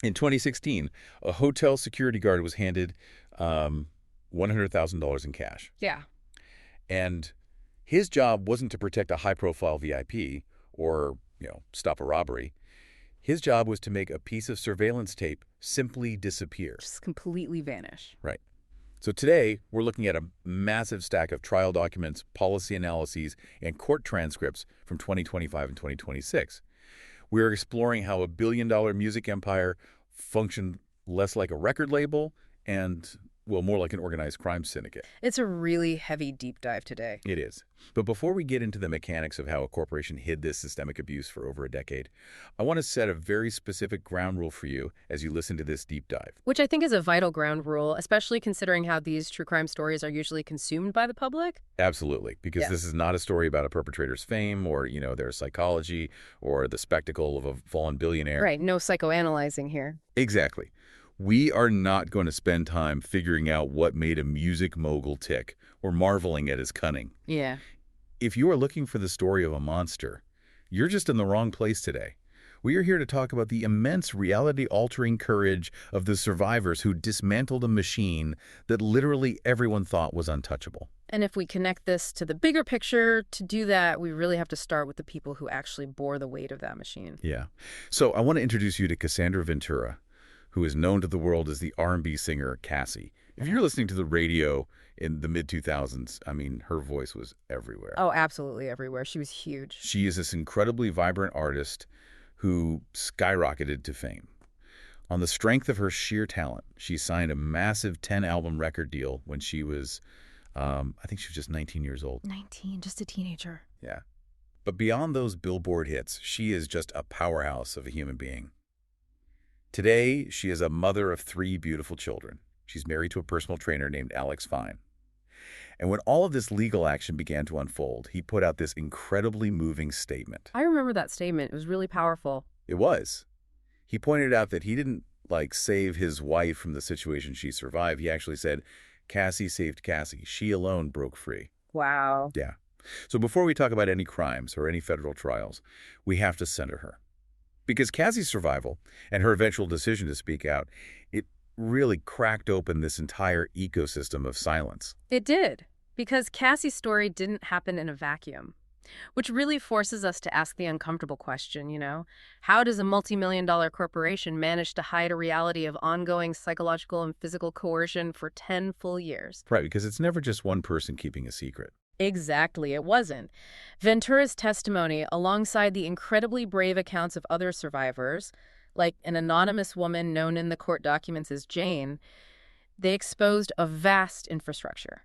In 2016, a hotel security guard was handed $100,000 in cash. Yeah. And his job wasn't to protect a high-profile VIP or, stop a robbery. His job was to make a piece of surveillance tape simply disappear. Just completely vanish. Right. So today, we're looking at a massive stack of trial documents, policy analyses, and court transcripts from 2025 and 2026. We're exploring how a billion-dollar music empire functioned less like a record label and, well, more like an organized crime syndicate. It's a really heavy deep dive today. It is. But before we get into the mechanics of how a corporation hid this systemic abuse for over a decade, I want to set a very specific ground rule for you as you listen to this deep dive. Which I think is a vital ground rule, especially considering how these true crime stories are usually consumed by the public. Absolutely, because this is not a story about a perpetrator's fame or, their psychology or the spectacle of a fallen billionaire. Right, no psychoanalyzing here. Exactly. We are not going to spend time figuring out what made a music mogul tick or marveling at his cunning. Yeah. If you are looking for the story of a monster, you're just in the wrong place today. We are here to talk about the immense reality-altering courage of the survivors who dismantled a machine that literally everyone thought was untouchable. And if we connect this to the bigger picture, to do that, we really have to start with the people who actually bore the weight of that machine. Yeah. So I want to introduce you to Cassandra Ventura, who is known to the world as the R&B singer Cassie. If you're listening to the radio in the mid-2000s, her voice was everywhere. Oh, absolutely everywhere. She was huge. She is this incredibly vibrant artist who skyrocketed to fame. On the strength of her sheer talent, she signed a massive 10-album record deal when she was, I think she was just 19 years old. 19, just a teenager. Yeah. But beyond those Billboard hits, she is just a powerhouse of a human being. Today, she is a mother of 3 beautiful children. She's married to a personal trainer named Alex Fine. And when all of this legal action began to unfold, he put out this incredibly moving statement. I remember that statement. It was really powerful. It was. He pointed out that he didn't, save his wife from the situation she survived. He actually said, Cassie saved Cassie. She alone broke free. Wow. Yeah. So before we talk about any crimes or any federal trials, we have to center her. Because Cassie's survival and her eventual decision to speak out, it really cracked open this entire ecosystem of silence. It did, because Cassie's story didn't happen in a vacuum, which really forces us to ask the uncomfortable question, how does a multi-million-dollar corporation manage to hide a reality of ongoing psychological and physical coercion for 10 full years? Right, because it's never just one person keeping a secret. Exactly, it wasn't. Ventura's testimony, alongside the incredibly brave accounts of other survivors, like an anonymous woman known in the court documents as Jane, they exposed a vast infrastructure.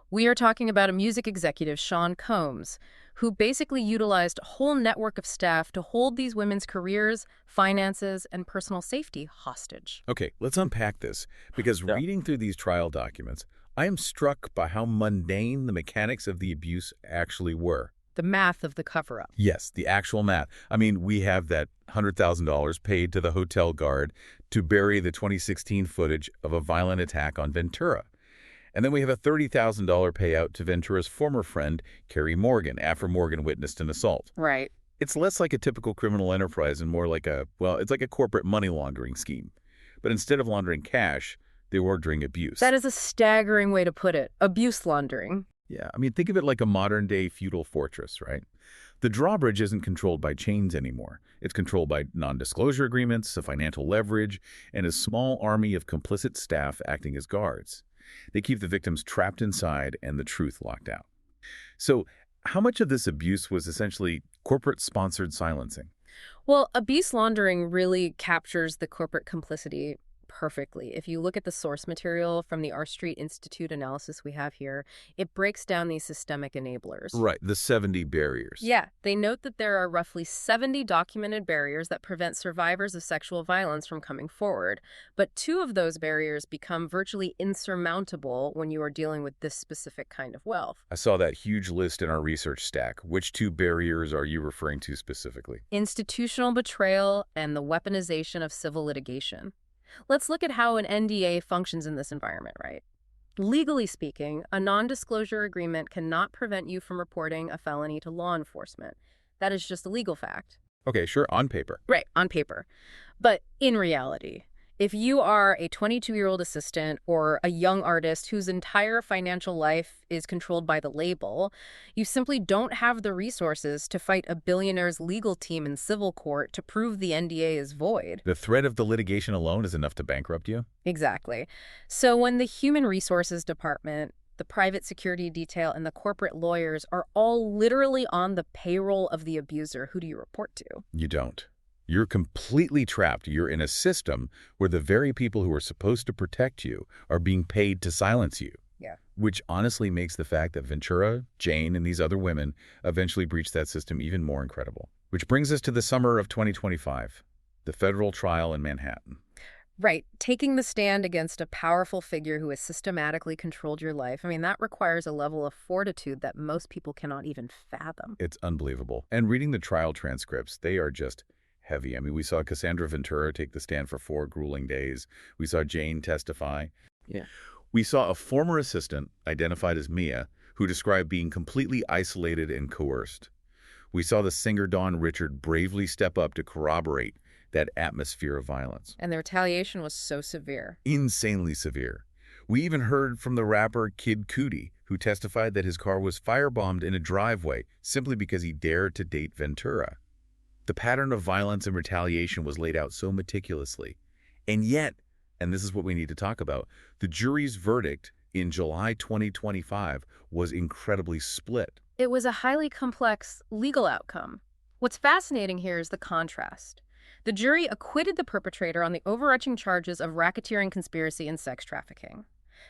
We are talking about a music executive, Sean Combs, who basically utilized a whole network of staff to hold these women's careers, finances, and personal safety hostage. Okay, let's unpack this, because reading through these trial documents, I am struck by how mundane the mechanics of the abuse actually were. The math of the cover-up. Yes, the actual math. We have that $100,000 paid to the hotel guard to bury the 2016 footage of a violent attack on Ventura. And then we have a $30,000 payout to Ventura's former friend, Carrie Morgan, after Morgan witnessed an assault. Right. It's less like a typical criminal enterprise and more like it's like a corporate money laundering scheme. But instead of laundering cash, they're ordering abuse. That is a staggering way to put it. Abuse laundering. Yeah, think of it like a modern-day feudal fortress, right? The drawbridge isn't controlled by chains anymore. It's controlled by non-disclosure agreements, a financial leverage, and a small army of complicit staff acting as guards. They keep the victims trapped inside and the truth locked out. So how much of this abuse was essentially corporate-sponsored silencing? Well, abuse laundering really captures the corporate complicity perfectly. If you look at the source material from the R Street Institute analysis we have here, it breaks down these systemic enablers. Right, the 70 barriers. Yeah, they note that there are roughly 70 documented barriers that prevent survivors of sexual violence from coming forward. But 2 of those barriers become virtually insurmountable when you are dealing with this specific kind of wealth. I saw that huge list in our research stack. Which 2 barriers are you referring to specifically? Institutional betrayal and the weaponization of civil litigation. Let's look at how an NDA functions in this environment, right? Legally speaking, a non-disclosure agreement cannot prevent you from reporting a felony to law enforcement. That is just a legal fact. Okay, sure, on paper. Right, on paper. But in reality, if you are a 22-year-old assistant or a young artist whose entire financial life is controlled by the label, you simply don't have the resources to fight a billionaire's legal team in civil court to prove the NDA is void. The threat of the litigation alone is enough to bankrupt you? Exactly. So when the Human Resources Department, the private security detail, and the corporate lawyers are all literally on the payroll of the abuser, who do you report to? You don't. You're completely trapped. You're in a system where the very people who are supposed to protect you are being paid to silence you. Yeah. Which honestly makes the fact that Ventura, Jane, and these other women eventually breached that system even more incredible. Which brings us to the summer of 2025, the federal trial in Manhattan. Right. Taking the stand against a powerful figure who has systematically controlled your life. I mean, that requires a level of fortitude that most people cannot even fathom. It's unbelievable. And reading the trial transcripts, they are just heavy. I mean, we saw Cassandra Ventura take the stand for 4 grueling days. We saw Jane testify. Yeah. We saw a former assistant, identified as Mia, who described being completely isolated and coerced. We saw the singer Dawn Richard bravely step up to corroborate that atmosphere of violence. And the retaliation was so severe. Insanely severe. We even heard from the rapper Kid Cudi, who testified that his car was firebombed in a driveway simply because he dared to date Ventura. The pattern of violence and retaliation was laid out so meticulously. And yet, and this is what we need to talk about, the jury's verdict in July 2025 was incredibly split. It was a highly complex legal outcome. What's fascinating here is the contrast. The jury acquitted the perpetrator on the overarching charges of racketeering, conspiracy, and sex trafficking.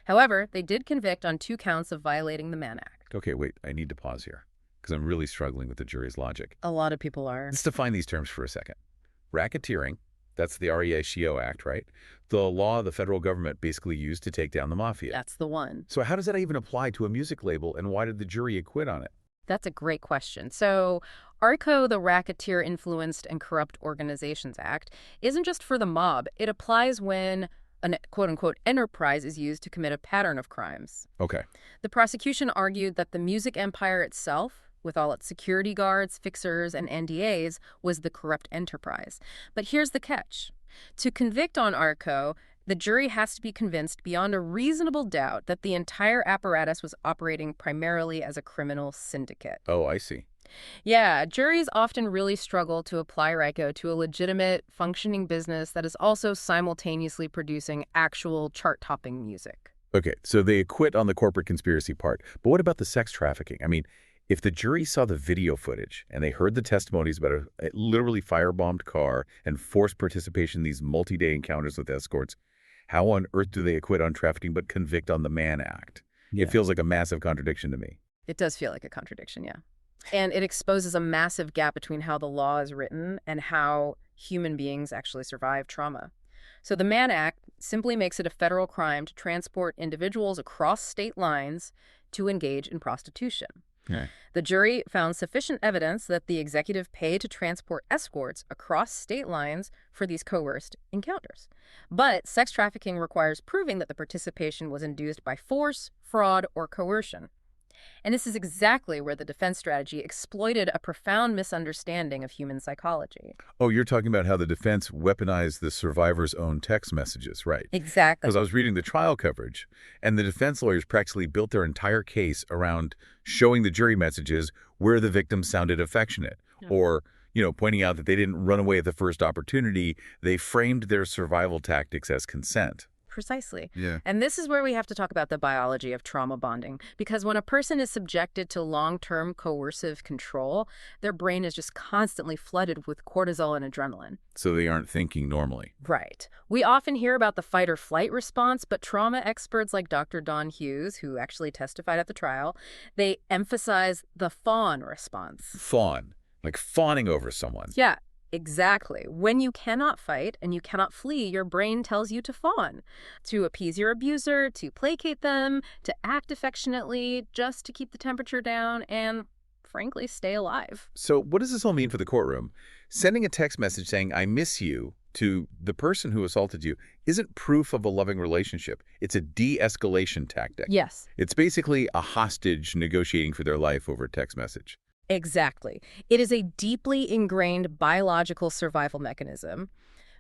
However, they did convict on 2 counts of violating the Mann Act. Okay, wait, I need to pause here because I'm really struggling with the jury's logic. A lot of people are. Let's define these terms for a second. Racketeering, that's the REACO Act, right? The law the federal government basically used to take down the mafia. That's the one. So how does that even apply to a music label, and why did the jury acquit on it? That's a great question. So, ARCO, the Racketeer Influenced and Corrupt Organizations Act, isn't just for the mob. It applies when an quote-unquote enterprise is used to commit a pattern of crimes. Okay. The prosecution argued that the music empire itself, with all its security guards, fixers, and NDAs, was the corrupt enterprise. But here's the catch. To convict on ARCO, the jury has to be convinced beyond a reasonable doubt that the entire apparatus was operating primarily as a criminal syndicate. Oh, I see. Yeah, juries often really struggle to apply RICO to a legitimate, functioning business that is also simultaneously producing actual chart-topping music. Okay, so they acquit on the corporate conspiracy part. But what about the sex trafficking? I mean, if the jury saw the video footage and they heard the testimonies about a literally firebombed car and forced participation in these multi-day encounters with escorts, how on earth do they acquit on trafficking but convict on the Mann Act? Yeah. It feels like a massive contradiction to me. It does feel like a contradiction, yeah. And it exposes a massive gap between how the law is written and how human beings actually survive trauma. So the Mann Act simply makes it a federal crime to transport individuals across state lines to engage in prostitution. Okay. The jury found sufficient evidence that the executive paid to transport escorts across state lines for these coerced encounters. But sex trafficking requires proving that the participation was induced by force, fraud, or coercion. And this is exactly where the defense strategy exploited a profound misunderstanding of human psychology. Oh, you're talking about how the defense weaponized the survivor's own text messages, right? Exactly. Because I was reading the trial coverage, and the defense lawyers practically built their entire case around showing the jury messages where the victim sounded affectionate, or, pointing out that they didn't run away at the first opportunity. They framed their survival tactics as consent. Precisely. Yeah. And this is where we have to talk about the biology of trauma bonding, because when a person is subjected to long-term coercive control, their brain is just constantly flooded with cortisol and adrenaline. So they aren't thinking normally. Right. We often hear about the fight or flight response, but trauma experts like Dr. Don Hughes, who actually testified at the trial, they emphasize the fawn response. Fawn. Like fawning over someone. Yeah. Exactly. When you cannot fight and you cannot flee, your brain tells you to fawn, to appease your abuser, to placate them, to act affectionately, just to keep the temperature down and, frankly, stay alive. So what does this all mean for the courtroom? Sending a text message saying, "I miss you," to the person who assaulted you isn't proof of a loving relationship. It's a de-escalation tactic. Yes. It's basically a hostage negotiating for their life over a text message. Exactly. It is a deeply ingrained biological survival mechanism.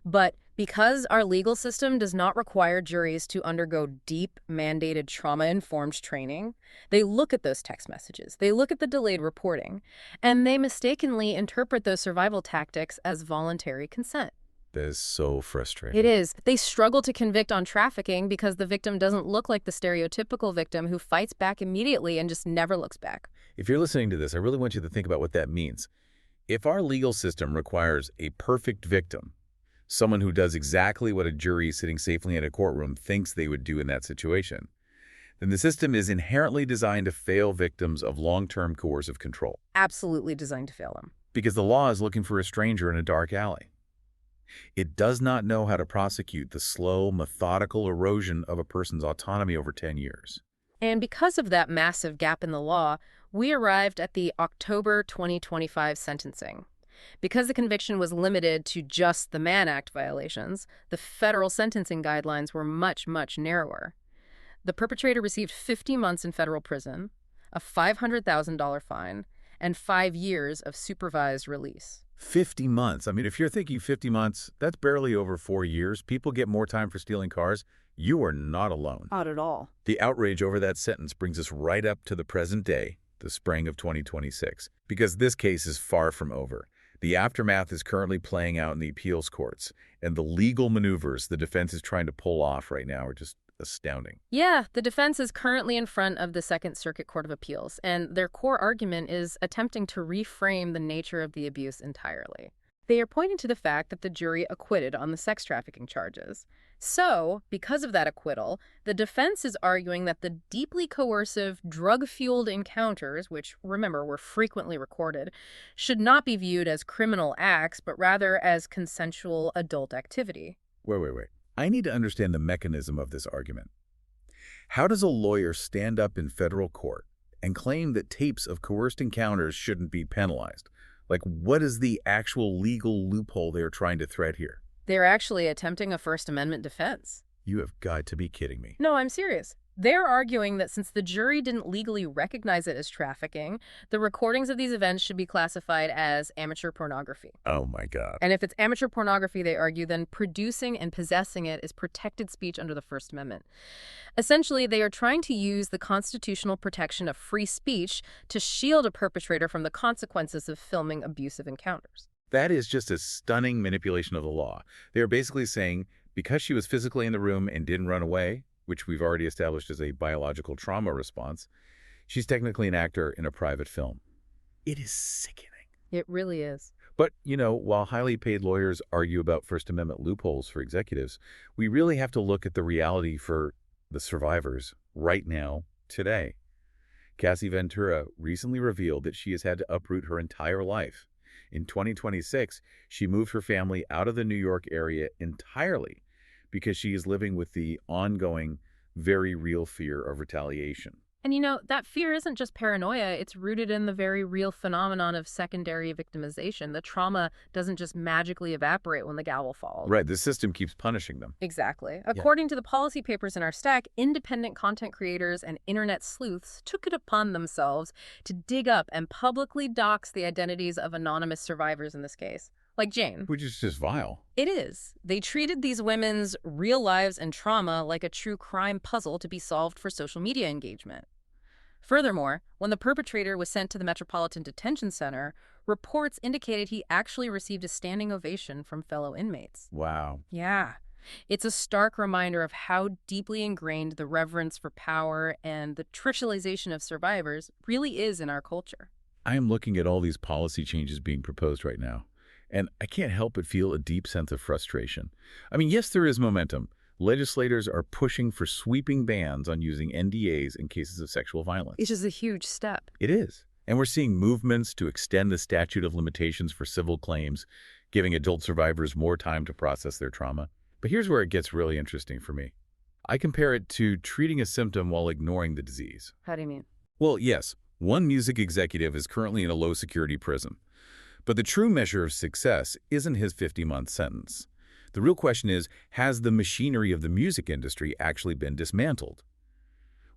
But because our legal system does not require juries to undergo deep, mandated trauma-informed training, they look at those text messages, they look at the delayed reporting, and they mistakenly interpret those survival tactics as voluntary consent. That is so frustrating. It is. They struggle to convict on trafficking because the victim doesn't look like the stereotypical victim who fights back immediately and just never looks back. If you're listening to this, I really want you to think about what that means. If our legal system requires a perfect victim, someone who does exactly what a jury sitting safely in a courtroom thinks they would do in that situation, then the system is inherently designed to fail victims of long-term coercive control. Absolutely designed to fail them. Because the law is looking for a stranger in a dark alley. It does not know how to prosecute the slow, methodical erosion of a person's autonomy over 10 years. And because of that massive gap in the law, we arrived at the October 2025 sentencing. Because the conviction was limited to just the Mann Act violations, the federal sentencing guidelines were much, much narrower. The perpetrator received 50 months in federal prison, a $500,000 fine, and 5 years of supervised release. 50 months. I mean, if you're thinking 50 months, that's barely over 4 years. People get more time for stealing cars. You are not alone. Not at all. The outrage over that sentence brings us right up to the present day, the spring of 2026, because this case is far from over. The aftermath is currently playing out in the appeals courts, and the legal maneuvers the defense is trying to pull off right now are just astounding. Yeah, the defense is currently in front of the Second Circuit Court of Appeals, and their core argument is attempting to reframe the nature of the abuse entirely. They are pointing to the fact that the jury acquitted on the sex trafficking charges. So, because of that acquittal, the defense is arguing that the deeply coercive, drug-fueled encounters, which, remember, were frequently recorded, should not be viewed as criminal acts, but rather as consensual adult activity. Wait. I need to understand the mechanism of this argument. How does a lawyer stand up in federal court and claim that tapes of coerced encounters shouldn't be penalized? Like, what is the actual legal loophole they're trying to thread here? They're actually attempting a First Amendment defense. You have got to be kidding me. No, I'm serious. They're arguing that since the jury didn't legally recognize it as trafficking, the recordings of these events should be classified as amateur pornography. Oh my God. And if it's amateur pornography, they argue, then producing and possessing it is protected speech under the First Amendment. Essentially, they are trying to use the constitutional protection of free speech to shield a perpetrator from the consequences of filming abusive encounters. That is just a stunning manipulation of the law. They are basically saying, because she was physically in the room and didn't run away, which we've already established as a biological trauma response, she's technically an actor in a private film. It is sickening. It really is. But, while highly paid lawyers argue about First Amendment loopholes for executives, we really have to look at the reality for the survivors right now, today. Cassie Ventura recently revealed that she has had to uproot her entire life. In 2026, she moved her family out of the New York area entirely because she is living with the ongoing, very real fear of retaliation. And that fear isn't just paranoia, it's rooted in the very real phenomenon of secondary victimization. The trauma doesn't just magically evaporate when the gavel falls. Right, the system keeps punishing them. Exactly. According to the policy papers in our stack, independent content creators and internet sleuths took it upon themselves to dig up and publicly dox the identities of anonymous survivors in this case. Like Jane. Which is just vile. It is. They treated these women's real lives and trauma like a true crime puzzle to be solved for social media engagement. Furthermore, when the perpetrator was sent to the Metropolitan Detention Center, reports indicated he actually received a standing ovation from fellow inmates. Wow. Yeah. It's a stark reminder of how deeply ingrained the reverence for power and the trivialization of survivors really is in our culture. I am looking at all these policy changes being proposed right now, and I can't help but feel a deep sense of frustration. I mean, yes, there is momentum. Legislators are pushing for sweeping bans on using NDAs in cases of sexual violence. It's just a huge step. It is. And we're seeing movements to extend the statute of limitations for civil claims, giving adult survivors more time to process their trauma. But here's where it gets really interesting for me. I compare it to treating a symptom while ignoring the disease. How do you mean? Well, yes, one music executive is currently in a low-security prison. But the true measure of success isn't his 50-month sentence. The real question is, has the machinery of the music industry actually been dismantled?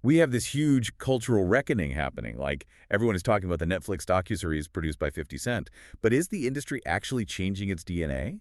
We have this huge cultural reckoning happening, like everyone is talking about the Netflix docuseries produced by 50 Cent. But is the industry actually changing its DNA?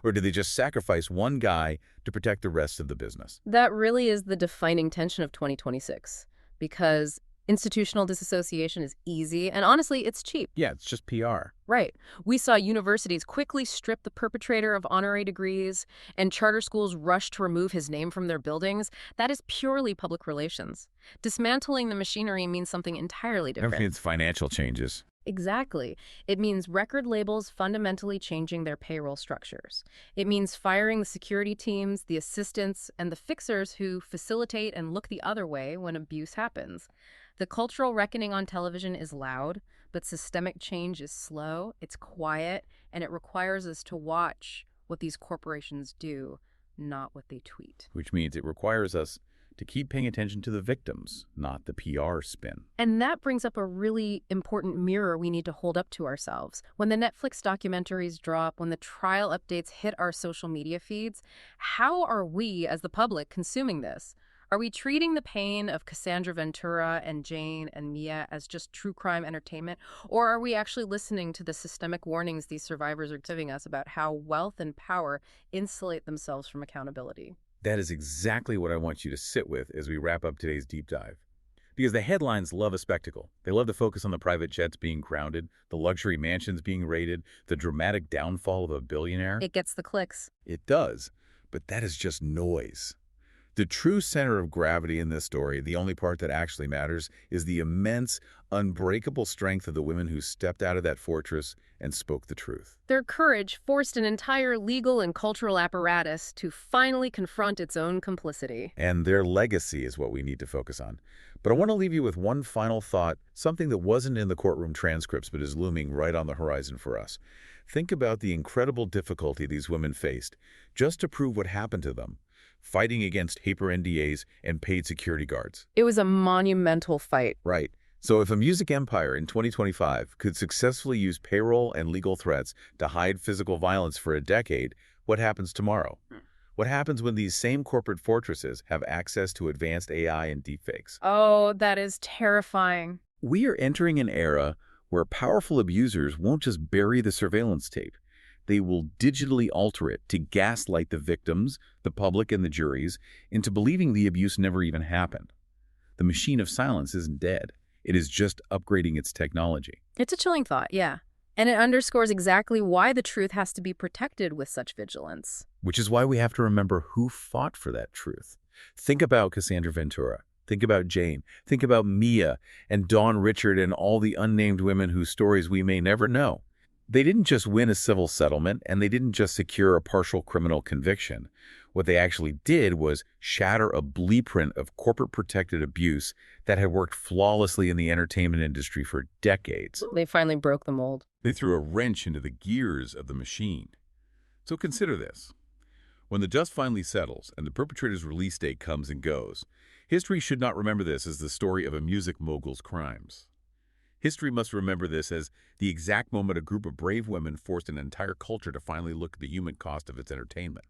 Or did they just sacrifice one guy to protect the rest of the business? That really is the defining tension of 2026, because institutional disassociation is easy, and honestly, it's cheap. Yeah, it's just PR. Right. We saw universities quickly strip the perpetrator of honorary degrees, and charter schools rush to remove his name from their buildings. That is purely public relations. Dismantling the machinery means something entirely different. Everything it's financial changes. Exactly. It means record labels fundamentally changing their payroll structures. It means firing the security teams, the assistants, and the fixers who facilitate and look the other way when abuse happens. The cultural reckoning on television is loud, but systemic change is slow, it's quiet, and it requires us to watch what these corporations do, not what they tweet. Which means it requires us to keep paying attention to the victims, not the PR spin. And that brings up a really important mirror we need to hold up to ourselves. When the Netflix documentaries drop, when the trial updates hit our social media feeds, how are we, as the public, consuming this? Are we treating the pain of Cassandra Ventura and Jane and Mia as just true crime entertainment? Or are we actually listening to the systemic warnings these survivors are giving us about how wealth and power insulate themselves from accountability? That is exactly what I want you to sit with as we wrap up today's deep dive. Because the headlines love a spectacle. They love to focus on the private jets being grounded, the luxury mansions being raided, the dramatic downfall of a billionaire. It gets the clicks. It does, but that is just noise. The true center of gravity in this story, the only part that actually matters, is the immense, unbreakable strength of the women who stepped out of that fortress and spoke the truth. Their courage forced an entire legal and cultural apparatus to finally confront its own complicity. And their legacy is what we need to focus on. But I want to leave you with one final thought, something that wasn't in the courtroom transcripts but is looming right on the horizon for us. Think about the incredible difficulty these women faced just to prove what happened to them, fighting against paper NDAs and paid security guards. It was a monumental fight. Right. So if a music empire in 2025 could successfully use payroll and legal threats to hide physical violence for a decade, what happens tomorrow? What happens when these same corporate fortresses have access to advanced AI and deepfakes? Oh, that is terrifying. We are entering an era where powerful abusers won't just bury the surveillance tape. They will digitally alter it to gaslight the victims, the public, and the juries into believing the abuse never even happened. The machine of silence isn't dead. It is just upgrading its technology. It's a chilling thought, yeah. And it underscores exactly why the truth has to be protected with such vigilance. Which is why we have to remember who fought for that truth. Think about Cassandra Ventura. Think about Jane. Think about Mia and Dawn Richard and all the unnamed women whose stories we may never know. They didn't just win a civil settlement, and they didn't just secure a partial criminal conviction. What they actually did was shatter a blueprint of corporate-protected abuse that had worked flawlessly in the entertainment industry for decades. They finally broke the mold. They threw a wrench into the gears of the machine. So consider this. When the dust finally settles and the perpetrator's release date comes and goes, history should not remember this as the story of a music mogul's crimes. History must remember this as the exact moment a group of brave women forced an entire culture to finally look at the human cost of its entertainment.